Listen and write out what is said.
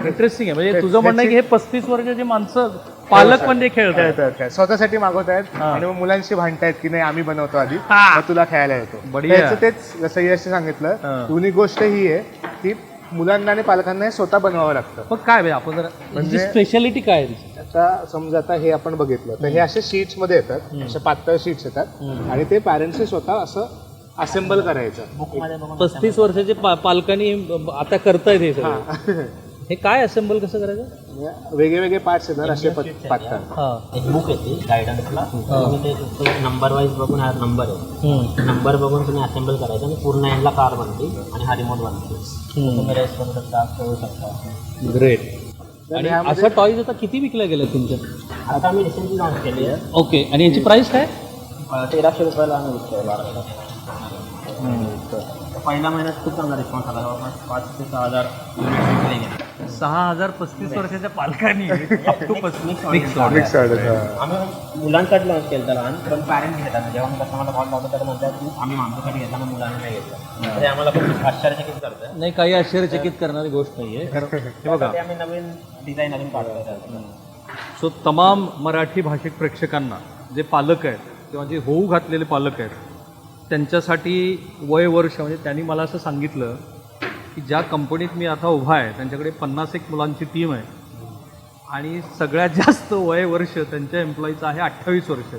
Interesting आहे. म्हणजे तुझं म्हणणं आहे की हे 35 वर्षाची माणसं पालक पण ते खेळतात. खेळतात स्वतःसाठी मागवतायत हा. आणि मग मुलांशी भांडतायत की नाही आम्ही बनवतो आधी हा. मग तुला खेळायला येतो. बढिया. त्याचं तेच जसं यशने हा. सांगितलं युनिक गोष्ट ही आहे की मुलांना आणि पालकांना हे स्वतः बनवावं लागतं. मग काय आपण जरा म्हणजे स्पेशालिटी काय आहे तिची? आता समजा आता हे आपण बघितलं तर हे असे शीट्स मध्ये येतात असे पातळ शीट्स येतात आणि ते पॅरेंट्सने स्वतः असं असेंबल करायचं. 35 वर्षाचे पालकांनी आता करतायत हे सगळं. हे काय असेंबल कसं करायचं? वेगळे वेगळे पार्ट्स येतात असे पातळ. हा. एक बुक येते गायडन्सला तुम्ही ते नंबर वाईज बघून हा नंबर आहे नंबर बघून तुम्ही असेंबल करायचं आणि पूर्ण एंडला कार बनते आणि हा रिमोट बनते. तुम्ही रेस्ट करू शकता खेळू शकता. ग्रेट. आणि असं टॉईज आता किती विकल्या गेलं तुमच्या? आता आम्ही रिसेंटली लॉन्च केली आहे. ओके. आणि याची प्राइस काय? 1300 रुपयाला आम्ही विकतोय बाराला. पहिल्या महिन्यात खूप चांगला रिस्पॉन्स आला. जवळपास 5 ते 6,000 युनिट विकले गेले. 6,000 35 वर्षाच्या पालकांनी मिक्स ऑर्डर. आम्ही मुलांसाठी लॉन्च केलं तर लहान पण पॅरेंट्स घेतात. जेव्हा मी कस्टमरला कॉल लावतो तर म्हणतात की आम्ही आमच्यासाठी घेतला मग मुलांना नाही घेतलं. तरी आम्हाला खूप आश्चर्यचकित करतं. नाही, काही आश्चर्यचकित करणारी गोष्ट नाहीये. हे बघा, त्यासाठी आम्ही नवीन डिझाईन अजून पाठवतो. सो तमाम मराठी भाषिक प्रेक्षकांना जे पालक आहेत किंवा जे होऊ घातलेले पालक आहेत त्यांच्यासाठी वय वर्ष म्हणजे त्यांनी मला असं सांगितलं की ज्या कंपनीत मी आता उभा आहे त्यांच्याकडे 51 मुलांची टीम आहे आणि सगळ्यात जास्त वय वर्ष त्यांच्या एम्प्लॉईचं आहे 28 वर्ष.